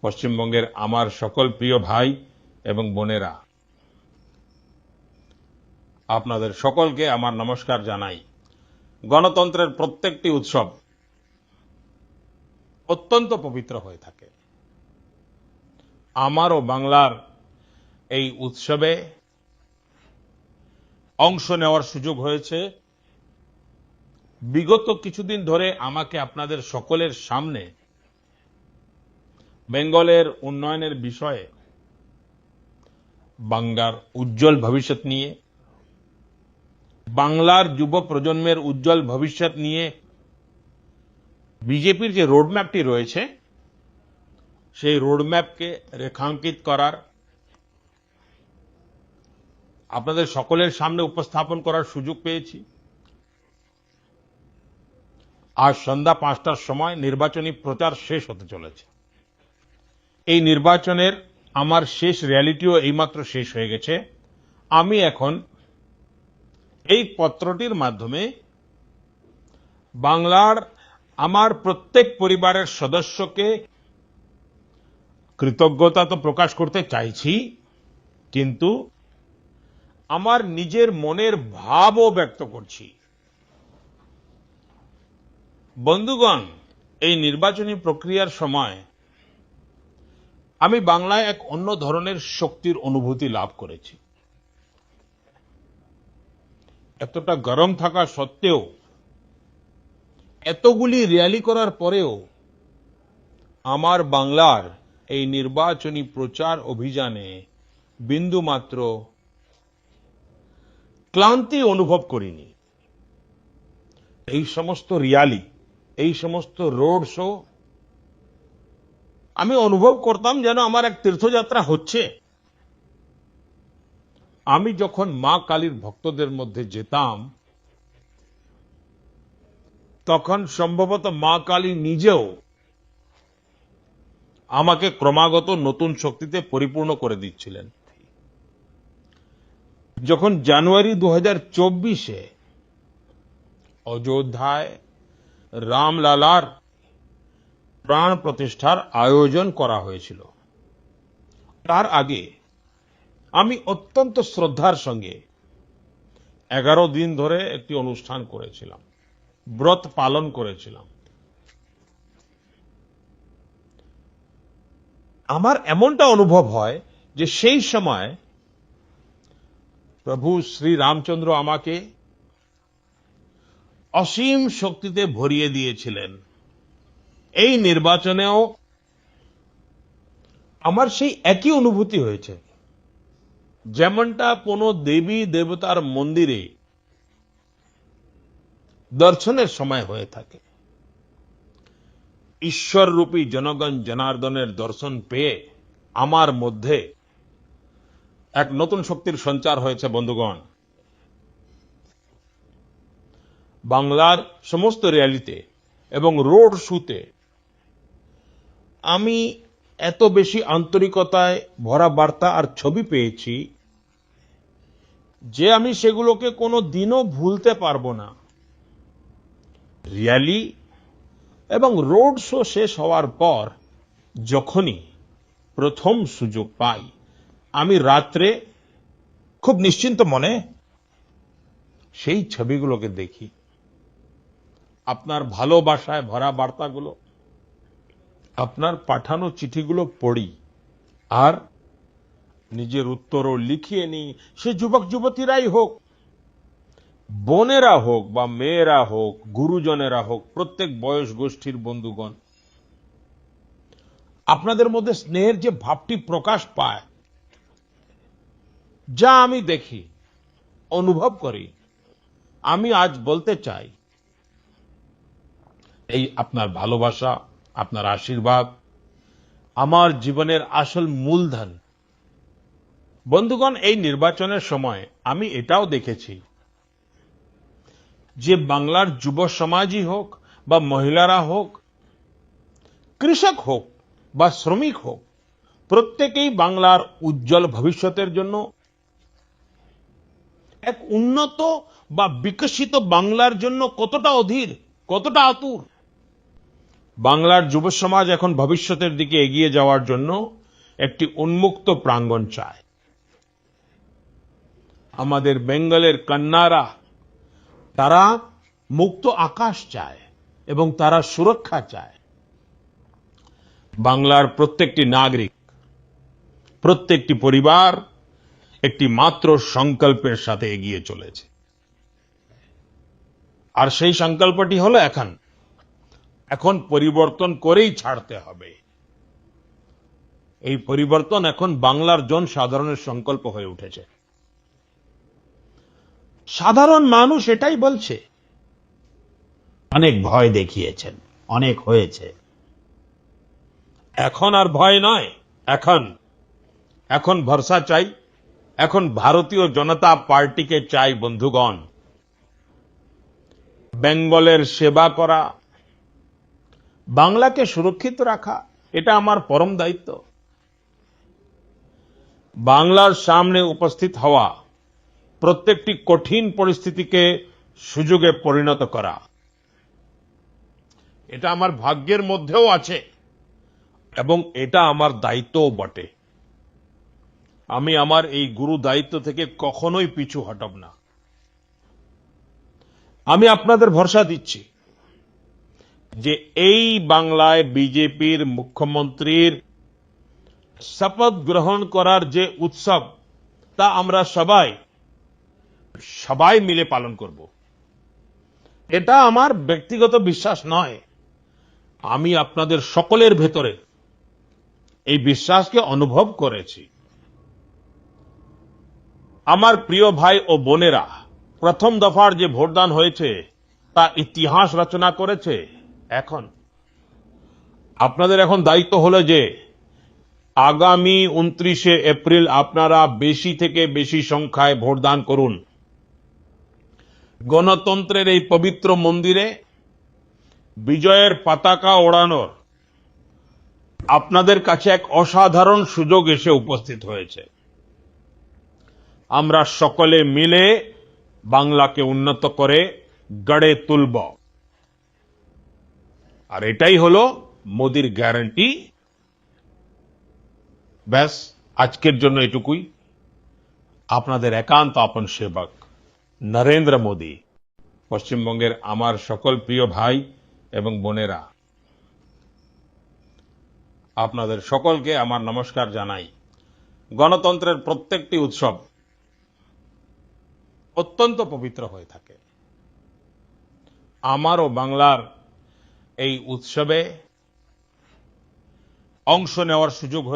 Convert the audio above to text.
পশ্চিমবঙ্গের আমার সকল প্রিয় ভাই এবং বোনেরা, আপনাদের সকলকে আমার নমস্কার জানাই। গণতন্ত্রের প্রত্যেকটি উৎসব অত্যন্ত পবিত্র হয়ে থাকে। আমারও বাংলার এই উৎসবে অংশ নেওয়ার সুযোগ হয়েছে। বিগত কিছুদিন ধরে আমাকে আপনাদের সকলের সামনে বেঙ্গলের উন্নয়নের বিষয়ে, বাংলার উজ্জ্বল ভবিষ্যৎ নিয়ে, বাংলার যুব প্রজন্মের উজ্জ্বল ভবিষ্যৎ নিয়ে বিজেপির যে রোডম্যাপটি রয়েছে, সেই রোডম্যাপকে রেখাঙ্কিত করার, আপনাদের সকলের সামনে উপস্থাপন করার সুযোগ পেয়েছি। আজ সন্ধ্যা 5টার সময় নির্বাচনী প্রচার শেষ হতে চলেছে। এই নির্বাচনের আমার শেষ র্যালিটিও এইমাত্র শেষ হয়ে গেছে। আমি এখন এই পত্রটির মাধ্যমে বাংলার আমার প্রত্যেক পরিবারের সদস্যকে কৃতজ্ঞতা তো প্রকাশ করতে চাইছি, কিন্তু আমার নিজের মনের ভাবও ব্যক্ত করছি। বন্ধুগণ, এই নির্বাচনী প্রক্রিয়ার সময় আমি বাংলায় এক অন্য ধরনের শক্তির অনুভূতি লাভ করেছি। এতটা গরম থাকা সত্ত্বেও, এতগুলি র্যালি করার পরেও আমার বাংলার এই নির্বাচনী প্রচার অভিযানে বিন্দুমাত্র ক্লান্তি অনুভব করিনি। এই সমস্ত র্যালি, এই সমস্ত রোড শো আমি অনুভব করতাম যেন আমার এক তীর্থযাত্রা হচ্ছে। আমি যখন মা কালীর ভক্তদের মধ্যে যেতাম, তখন সম্ভবত মা কালী নিজেও আমাকে ক্রমাগত নতুন শক্তিতে পরিপূর্ণ করে দিচ্ছিলেন। যখন জানুয়ারি 2024-এ অযোধ্যায় রামলালার প্রাণ প্রতিষ্ঠার আয়োজন করা হয়েছিল, তার আগে আমি অত্যন্ত শ্রদ্ধার সঙ্গে 11 দিন ধরে একটি অনুষ্ঠান করেছিলাম, ব্রত পালন করেছিলাম। আমার এমনটা অনুভব হয় যে সেই সময় প্রভু শ্রী রামচন্দ্র আমাকে অসীম শক্তিতে ভরিয়ে দিয়েছিলেন। এই নির্বাচনেও আমার সেই একই অনুভূতি হয়েছে, যেমনটা কোনো দেবী দেবতার মন্দিরে দর্শনের সময় হয়ে থাকে। ঈশ্বররূপী জনগণ জনার্দনের দর্শন পেয়ে আমার মধ্যে এক নতুন শক্তির সঞ্চার হয়েছে। বন্ধুগণ, বাংলার সমস্ত র্যালিতে এবং রোড শোতে আমি এত বেশি আন্তরিকতায় ভরা বার্তা আর ছবি পেয়েছি যে আমি সেগুলোকে কোনো দিনও ভুলতে পারবো না। র্যালি এবং রোড শো শেষ হওয়ার পর যখনই প্রথম সুযোগ পাই, আমি রাত্রে খুব নিশ্চিন্ত মনে সেই ছবিগুলোকে দেখি, আপনার ভালোবাসায় ভরা বার্তাগুলো, আপনার পাঠানো চিঠিগুলো পড়ি আর নিজের উত্তরও লিখিয়ে নিই। সে যুবক যুবতীরাই হোক, বোনেরা হোক বা মেয়েরা হোক, গুরুজনেরা হোক, প্রত্যেক বয়স গোষ্ঠীর বন্ধুগণ, আপনাদের মধ্যে স্নেহের যে ভাবটি প্রকাশ পায়, যা আমি দেখি, অনুভব করি, আমি আজ বলতে চাই, এই আপনার ভালোবাসা, আপনার আশীর্বাদ আমার জীবনের আসল মূলধন। বন্ধুগণ, এই নির্বাচনের সময় আমি এটাও দেখেছি যে বাংলার যুব সমাজই হোক বা মহিলারা হোক, কৃষক হোক বা শ্রমিক হোক, প্রত্যেকেই বাংলার উজ্জ্বল ভবিষ্যতের জন্য, এক উন্নত বা বিকশিত বাংলার জন্য কতটা অধীর, কতটা আতুর। বাংলার যুব সমাজ এখন ভবিষ্যতের দিকে এগিয়ে যাওয়ার জন্য একটি উন্মুক্ত প্রাঙ্গণ চায়। আমাদের বেঙ্গলের কন্যারা তারা মুক্ত আকাশ চায় এবং তারা সুরক্ষা চায়। বাংলার প্রত্যেকটি নাগরিক, প্রত্যেকটি পরিবার একটি মাত্র সংকল্পের সাথে এগিয়ে চলেছে। আর সেই সংকল্পটি হলো এখন পরিবর্তন করেই ছাড়তে হবে। এই পরিবর্তন এখন বাংলার জনসাধারণের সংকল্প হয়ে উঠেছে। সাধারণ মানুষ এটাই বলছে। অনেক ভয় দেখিয়েছেন, অনেক হয়েছে। এখন আর ভয় নয়, এখন ভরসা চাই। এখন ভারতীয় জনতা পার্টিকে চাই বন্ধুগণ। বেঙ্গলের সেবা করা, বাংলাকে সুরক্ষিত রাখা, এটা আমার পরম দায়িত্ব। বাংলার সামনে উপস্থিত হওয়া প্রত্যেকটি কঠিন পরিস্থিতিকে সুযোগে পরিণত করা, এটা আমার ভাগ্যের মধ্যেও আছে এবং এটা আমার দায়িত্বও বটে। আমি আমার এই গুরু দায়িত্ব থেকে কখনোই পিছু হটব না। আমি আপনাদের ভরসা দিচ্ছি যে এই বাংলায় বিজেপির মুখ্যমন্ত্রীর শপথ গ্রহণ করার যে উৎসব, তা আমরা সবাই মিলে পালন করব। এটা আমার ব্যক্তিগত বিশ্বাস নয়, আমি আপনাদের সকলের ভেতরে এই বিশ্বাসকে অনুভব করেছি। আমার প্রিয় ভাই ও বোনেরা, প্রথম দফার যে ভোটদান হয়েছে তা ইতিহাস রচনা করেছে। এখন আপনাদের দায়িত্ব হলো যে আগামী 29শে এপ্রিল আপনারা বেশি থেকে বেশি সংখ্যায় ভোটদান করুন। গণতন্ত্রের এই পবিত্র মন্দিরে বিজয়ের পতাকা ওড়ানোর আপনাদের কাছে এক অসাধারণ সুযোগ এসে উপস্থিত হয়েছে। আমরা সকলে মিলে বাংলাকে উন্নত করে গড়ে তুলব। আর এটাই হলো মোদির গ্যারান্টি। ব্যাস, আজকের জন্য এটুকুই। আপনাদের একান্ত আপন সেবক নরেন্দ্র মোদী। পশ্চিমবঙ্গের আমার সকল প্রিয় ভাই এবং বোনেরা, আপনাদের সকলকে আমার নমস্কার জানাই। গণতন্ত্রের প্রত্যেকটি উৎসব অত্যন্ত পবিত্র হয়ে থাকে। আমারও বাংলার এই উৎসবে অংশ নেওয়ার সুযোগ